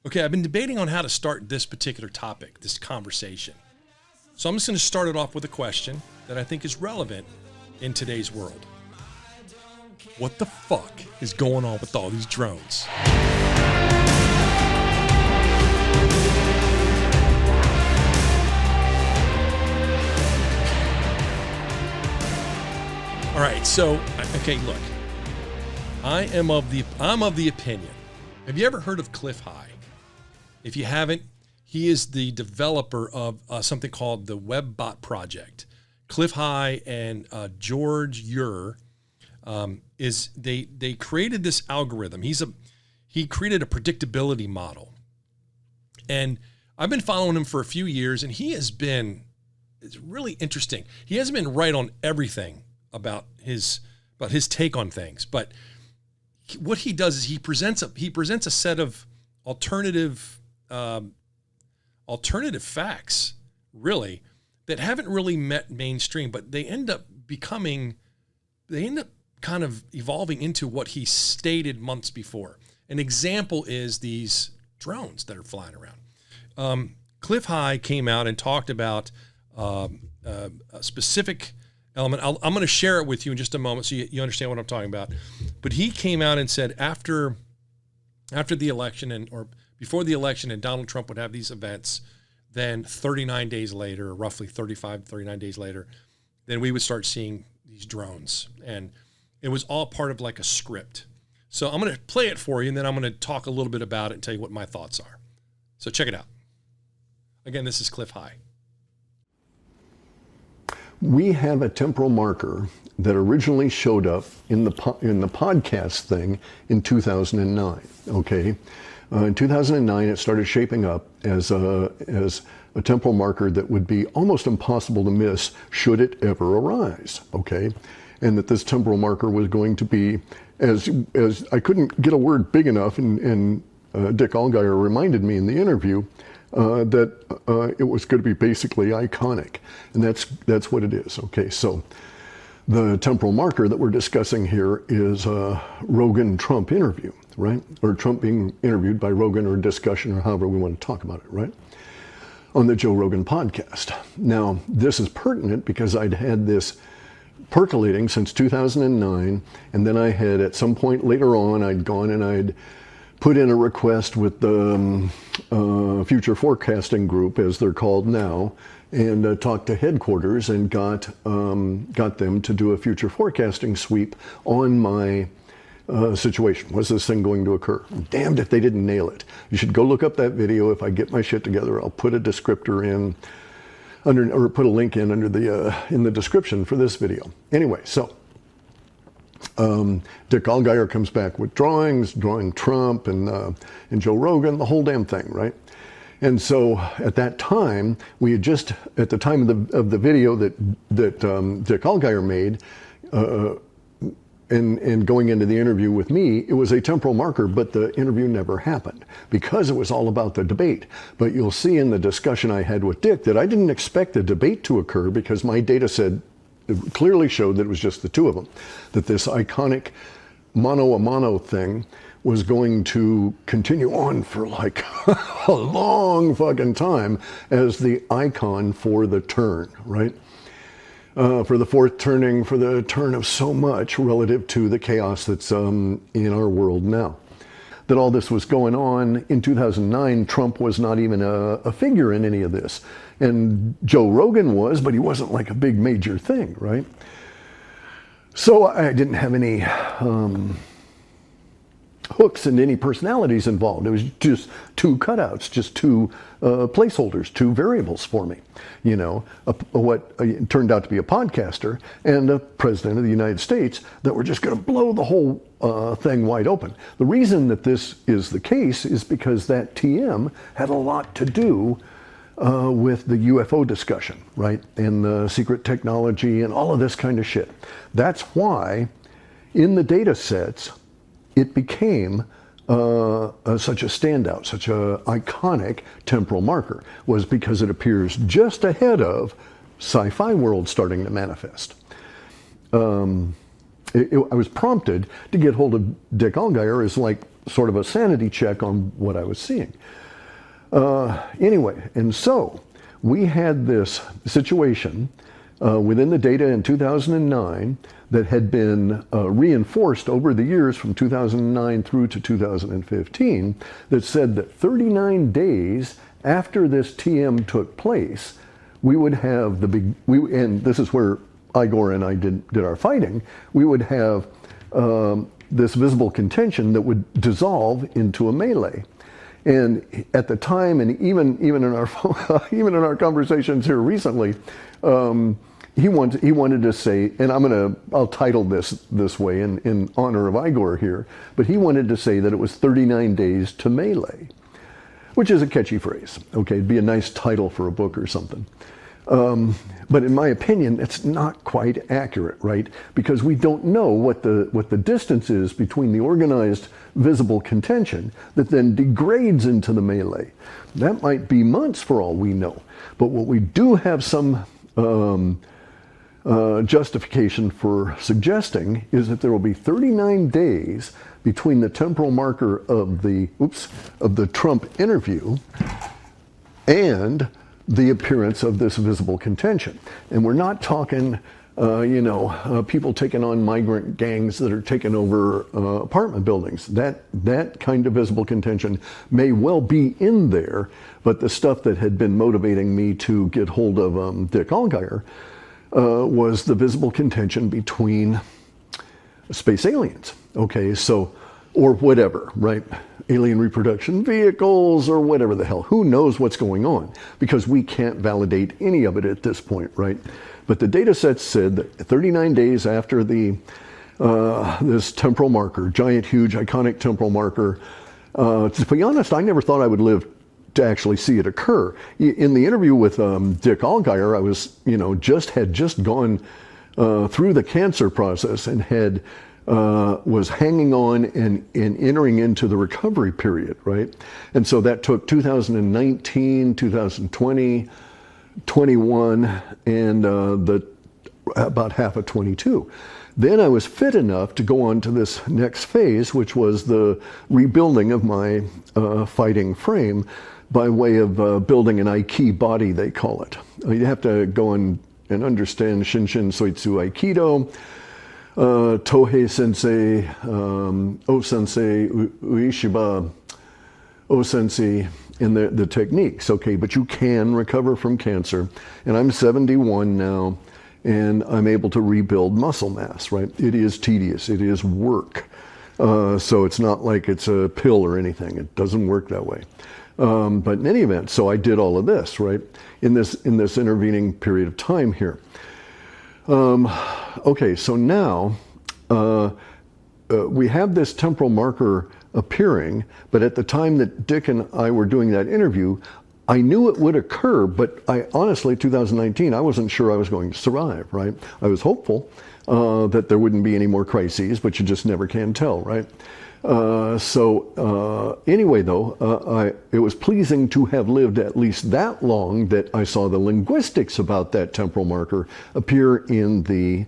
Okay, I've been debating on how to start this particular topic, this conversation. So I'm just going to start it off with a question that I think is relevant in today's world. What the fuck is going on with all these drones? All right, so okay, look. I'm of the opinion. Have you ever heard of Cliff High? If you haven't, he is the developer of something called the WebBot project. Cliff High and George Ure they created this algorithm. He created a predictability model, and I've been following him for a few years, and it's really interesting. He hasn't been right on everything about his take on things, but what he does is he presents a set of alternative facts, really, that haven't really met mainstream, but they end up kind of evolving into what he stated months before. An example is these drones that are flying around. Cliff High came out and talked about a specific element. I'm going to share it with you in just a moment so you understand what I'm talking about. But he came out and said after the election or before the election and Donald Trump would have these events, then 39 days later, roughly 39 days later, then we would start seeing these drones. And it was all part of like a script. So I'm going to play it for you, and then I'm going to talk a little bit about it and tell you what my thoughts are. So check it out. Again, this is Cliff High. We have a temporal marker that originally showed up in the podcast thing in 2009. Okay, in 2009 it started shaping up as a temporal marker that would be almost impossible to miss should it ever arise. Okay, and that this temporal marker was going to be as I couldn't get a word big enough, and Dick Allgaier reminded me in the interview. That it was going to be basically iconic, and that's what it is. Okay, so the temporal marker that we're discussing here is a Rogan-Trump interview, right? Or Trump being interviewed by Rogan, or discussion, or however we want to talk about it, right? On the Joe Rogan podcast. Now, this is pertinent because I'd had this percolating since 2009, and then I had, at some point later on, I'd gone and I'd put in a request with the Future Forecasting Group, as they're called now, and talked to headquarters and got them to do a future forecasting sweep on my situation. Was this thing going to occur? I'm damned if they didn't nail it. You should go look up that video. If I get my shit together, I'll put a descriptor in or put a link in under in the description for this video. Anyway, so. Dick Allgaier comes back with drawing Trump and Joe Rogan, the whole damn thing, right? And so at that time, we had just, at the time of the video that Dick Allgaier made, and going into the interview with me, it was a temporal marker, but the interview never happened because it was all about the debate. But you'll see in the discussion I had with Dick that I didn't expect a debate to occur because my data said, it clearly showed that it was just the two of them, that this iconic mano-a-mano thing was going to continue on for like a long fucking time as the icon for the turn, right? For the fourth turning, for the turn of so much relative to the chaos that's in our world now. That all this was going on in 2009, Trump was not even a figure in any of this. And Joe Rogan was, but he wasn't like a big major thing, right? So I didn't have any hooks and any personalities involved. It was just two cutouts, just two placeholders, two variables for me. You know, what turned out to be a podcaster and a president of the United States that were just going to blow the whole thing wide open. The reason that this is the case is because that TM had a lot to do with the UFO discussion, right? And the secret technology and all of this kind of shit. That's why in the data sets, it became such a standout, such a iconic temporal marker, was because it appears just ahead of sci-fi world starting to manifest. I was prompted to get hold of Dick Allgaier as like sort of a sanity check on what I was seeing. Anyway, and so we had this situation within the data in 2009 that had been reinforced over the years from 2009 through to 2015 that said that 39 days after this TM took place, we would have and this is where Igor and I did our fighting, we would have this visible contention that would dissolve into a melee. And at the time, and even in our even in our conversations here recently, he wanted to say, and I'll title this way in honor of Igor here, but he wanted to say that it was 39 days to melee, which is a catchy phrase. Okay, it'd be a nice title for a book or something. But in my opinion, it's not quite accurate, right? Because we don't know what the distance is between the organized visible contention that then degrades into the melee. That might be months for all we know. But what we do have some justification for suggesting is that there will be 39 days between the temporal marker of the Trump interview and the appearance of this visible contention. And we're not talking, people taking on migrant gangs that are taking over apartment buildings. That kind of visible contention may well be in there, but the stuff that had been motivating me to get hold of Dick Allgaier was the visible contention between space aliens. Okay, so, or whatever, right? Alien reproduction vehicles or whatever the hell. Who knows what's going on? Because we can't validate any of it at this point, right? But the data set said that 39 days after this temporal marker, giant, huge, iconic temporal marker, to be honest, I never thought I would live to actually see it occur. In the interview with Dick Allgaier, I was, had just gone through the cancer process and was hanging on and entering into the recovery period, right? And so that took 2019, 2020, 21, and about half of 22. Then I was fit enough to go on to this next phase, which was the rebuilding of my fighting frame by way of building an Aiki body, they call it. You have to go and understand Shinshin Soitsu Aikido, Tohei Sensei, O Sensei, Ueshiba, O Sensei, and the techniques, okay? But you can recover from cancer, and I'm 71 now, and I'm able to rebuild muscle mass, right? It is tedious, it is work. So it's not like it's a pill or anything. It doesn't work that way. But in any event, so I did all of this, right? In this intervening period of time here. Okay, so now we have this temporal marker appearing, but at the time that Dick and I were doing that interview, I knew it would occur, but I honestly, 2019, I wasn't sure I was going to survive, right? I was hopeful that there wouldn't be any more crises, but you just never can tell, right? Anyway, though, it was pleasing to have lived at least that long that I saw the linguistics about that temporal marker appear in the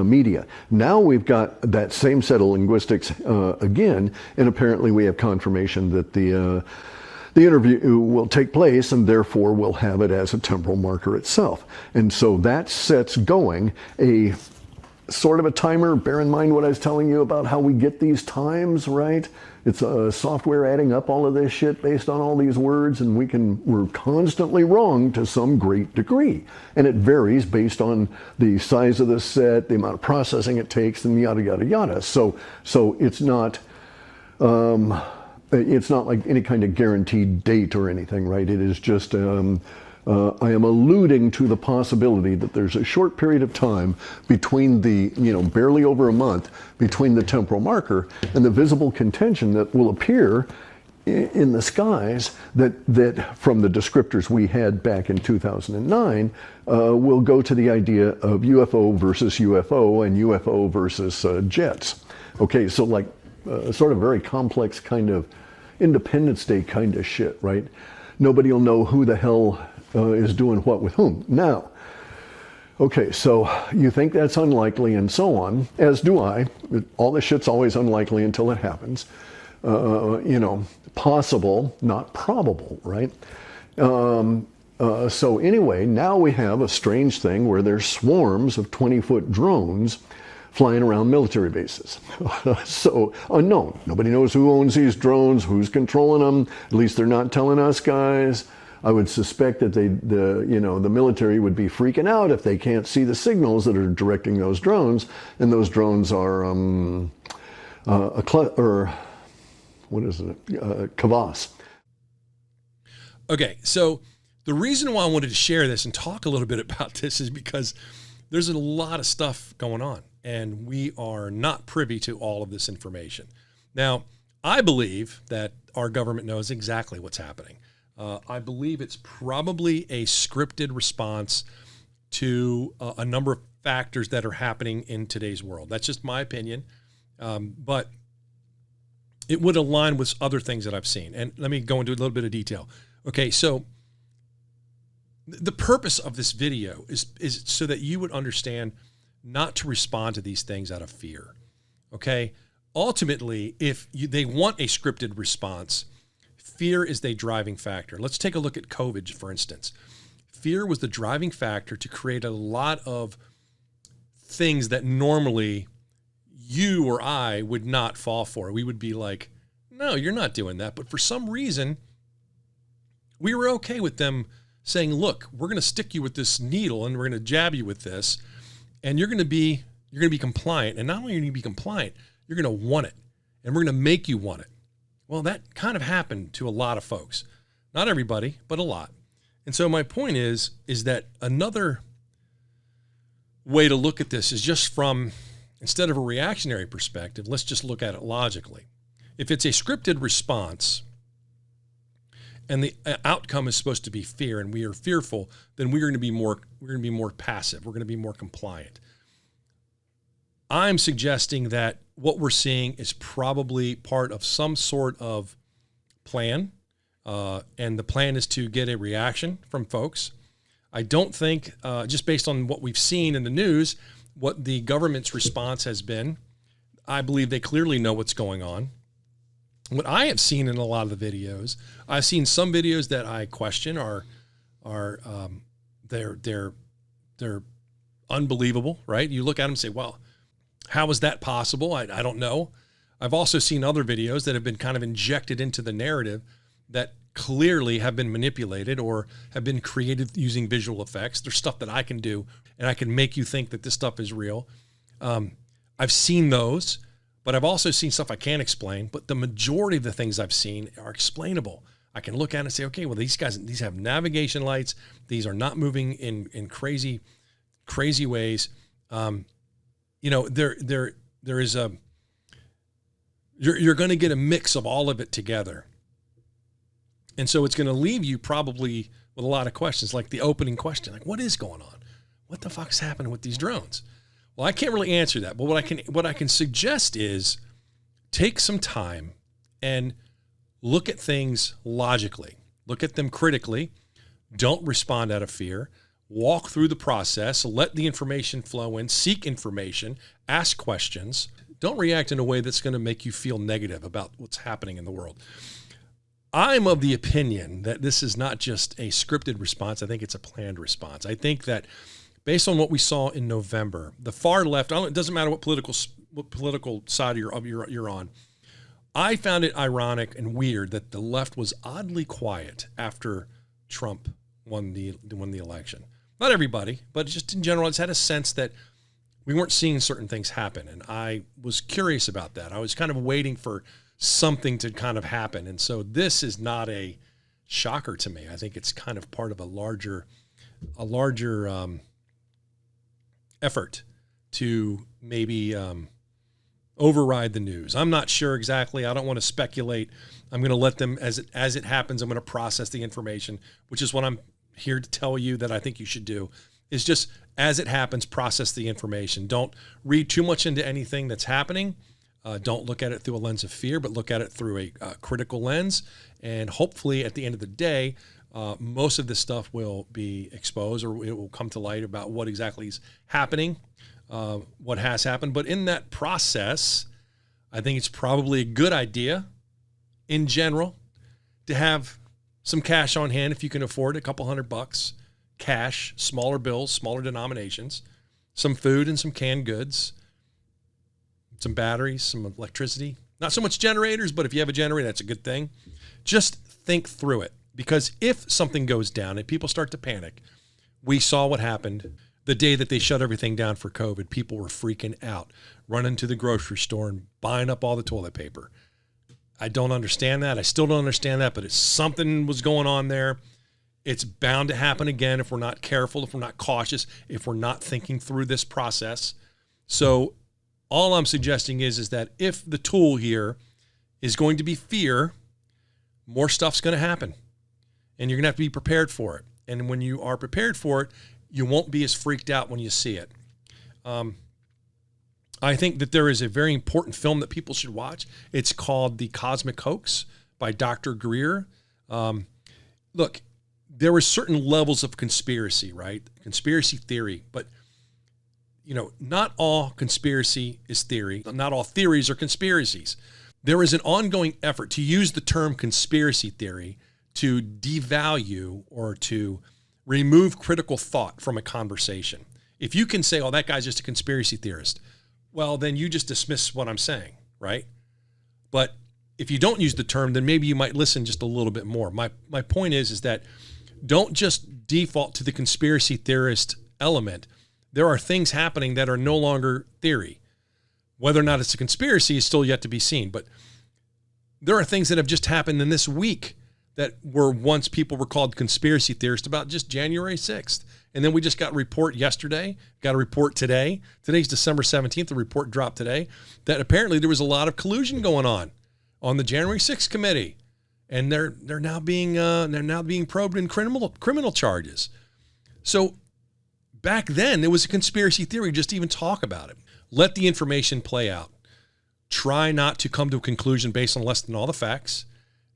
media. Now we've got that same set of linguistics again, and apparently we have confirmation that the interview will take place, and therefore we'll have it as a temporal marker itself. And so that sets going a sort of a timer. Bear in mind what I was telling you about how we get these times, right? It's software adding up all of this shit based on all these words, and we're constantly wrong to some great degree. And it varies based on the size of the set, the amount of processing it takes, and yada, yada, yada. So it's not like any kind of guaranteed date or anything, right? It is just, I am alluding to the possibility that there's a short period of time between barely over a month between the temporal marker and the visible contention that will appear in the skies that from the descriptors we had back in 2009 will go to the idea of UFO versus UFO and UFO versus jets. Okay, so like sort of very complex kind of Independence Day kind of shit, right? Nobody will know who the hell is doing what with whom. Now, okay, so you think that's unlikely and so on, as do I. All this shit's always unlikely until it happens. possible, not probable, right? So anyway, now we have a strange thing where there's swarms of 20-foot drones flying around military bases. So unknown. Nobody knows who owns these drones, who's controlling them. At least they're not telling us guys. I would suspect that the military would be freaking out if they can't see the signals that are directing those drones, and those drones are Kavas. Okay, so the reason why I wanted to share this and talk a little bit about this is because there's a lot of stuff going on, and we are not privy to all of this information. Now, I believe that our government knows exactly what's happening. I believe it's probably a scripted response to a number of factors that are happening in today's world. That's just my opinion, but it would align with other things that I've seen. And let me go into a little bit of detail. Okay, so the purpose of this video is so that you would understand not to respond to these things out of fear. Okay, ultimately, if they want a scripted response, fear is the driving factor. Let's take a look at COVID, for instance. Fear was the driving factor to create a lot of things that normally you or I would not fall for. We would be like, no, you're not doing that. But for some reason, we were okay with them saying, look, we're going to stick you with this needle and we're going to jab you with this, and you're going to be compliant. And not only are you going to be compliant, you're going to want it, and we're going to make you want it. Well, that kind of happened to a lot of folks. Not everybody, but a lot. And so my point is that another way to look at this is just from, instead of a reactionary perspective, let's just look at it logically. If it's a scripted response and the outcome is supposed to be fear and we are fearful, then we're going to be more passive. We're going to be more compliant. I'm suggesting that what we're seeing is probably part of some sort of plan, and the plan is to get a reaction from folks. I don't think, just based on what we've seen in the news, what the government's response has been, I believe they clearly know what's going on. What I have seen in a lot of the videos, I've seen some videos that I question are they're unbelievable, right? You look at them and say, well, how is that possible? I don't know. I've also seen other videos that have been kind of injected into the narrative that clearly have been manipulated or have been created using visual effects. There's stuff that I can do and I can make you think that this stuff is real. I've seen those, but I've also seen stuff I can't explain. But the majority of the things I've seen are explainable. I can look at it and say, okay, well, these have navigation lights. These are not moving in crazy ways. There is you're going to get a mix of all of it together. And so it's going to leave you probably with a lot of questions, like the opening question, like, what is going on? What the fuck's happening with these drones? Well, I can't really answer that, but what I can suggest is take some time and look at things logically, look at them critically. Don't respond out of fear. Walk through the process, let the information flow in, seek information, ask questions. Don't react in a way that's going to make you feel negative about what's happening in the world. I'm of the opinion that this is not just a scripted response. I think it's a planned response. I think that based on what we saw in November, the far left, it doesn't matter what political side you're on. I found it ironic and weird that the left was oddly quiet after Trump won the election. Not everybody, but just in general, I just had a sense that we weren't seeing certain things happen. And I was curious about that. I was kind of waiting for something to kind of happen. And so this is not a shocker to me. I think it's kind of part of a larger effort to maybe override the news. I'm not sure exactly. I don't want to speculate. I'm going to let them, as it happens, I'm going to process the information, which is what I'm here to tell you that I think you should do, is just as it happens, process the information. Don't read too much into anything that's happening. Don't look at it through a lens of fear, but look at it through a critical lens. And hopefully at the end of the day, most of this stuff will be exposed, or it will come to light about what exactly is happening, what has happened. But in that process, I think it's probably a good idea in general, to have some cash on hand if you can afford it, a couple $100, cash, smaller bills, smaller denominations, some food and some canned goods, some batteries, some electricity. Not so much generators, but if you have a generator, that's a good thing. Just think through it, because if something goes down and people start to panic, we saw what happened the day that they shut everything down for COVID. People were freaking out, running to the grocery store and buying up all the toilet paper. I don't understand that. I still don't understand that, but it's something was going on there. It's bound to happen again if we're not careful, if we're not cautious, if we're not thinking through this process. So all I'm suggesting is that if the tool here is going to be fear, more stuff's going to happen, and you're going to have to be prepared for it. And when you are prepared for it, you won't be as freaked out when you see it. I think that there is a very important film that people should watch. It's called The Cosmic Hoax by Dr. Greer. Look, there were certain levels of conspiracy, right? Conspiracy theory, but not all conspiracy is theory. Not all theories are conspiracies. There is an ongoing effort to use the term conspiracy theory to devalue or to remove critical thought from a conversation. If you can say, oh, that guy's just a conspiracy theorist, well, then you just dismiss what I'm saying, right? But if you don't use the term, then maybe you might listen just a little bit more. My point is that don't just default to the conspiracy theorist element. There are things happening that are no longer theory. Whether or not it's a conspiracy is still yet to be seen. But there are things that have just happened in this week that were once people were called conspiracy theorists about just January 6th. And then we just got a report yesterday, got a report today. Today's December 17th. The report dropped today that apparently there was a lot of collusion going on the January 6th committee. And they're now being probed in criminal charges. So back then there was a conspiracy theory, just even talk about it. Let the information play out. Try not to come to a conclusion based on less than all the facts.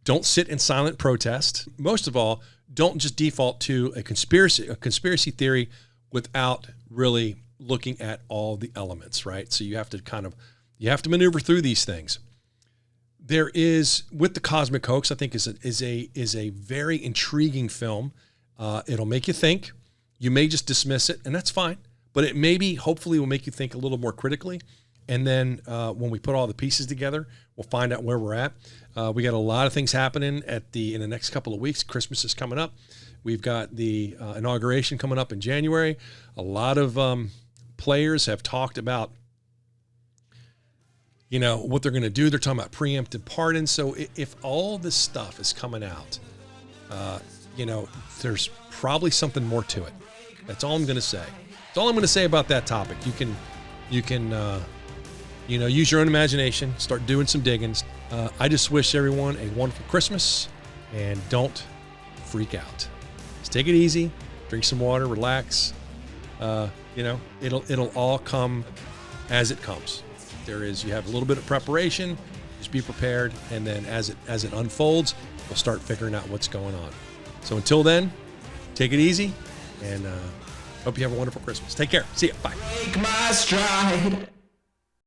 Don't sit in silent protest. Most of all, don't just default to a conspiracy theory without really looking at all the elements, right? So you have to maneuver through these things. There is, with The Cosmic Hoax, I think is a very intriguing film. It'll make you think. You may just dismiss it, and that's fine. But it hopefully will make you think a little more critically. And then when we put all the pieces together, we'll find out where we're at. We got a lot of things happening in the next couple of weeks. Christmas is coming up. We've got the inauguration coming up in January. A lot of players have talked about what they're going to do. They're talking about preemptive pardons. So if all this stuff is coming out, there's probably something more to it. That's all I'm going to say. That's all I'm going to say about that topic. You can use your own imagination, start doing some digging. I just wish everyone a wonderful Christmas, and don't freak out. Just take it easy, drink some water, relax. It'll all come as it comes. You have a little bit of preparation, just be prepared, and then as it unfolds, we'll start figuring out what's going on. So until then, take it easy, and hope you have a wonderful Christmas. Take care. See ya. Bye. Take my stride.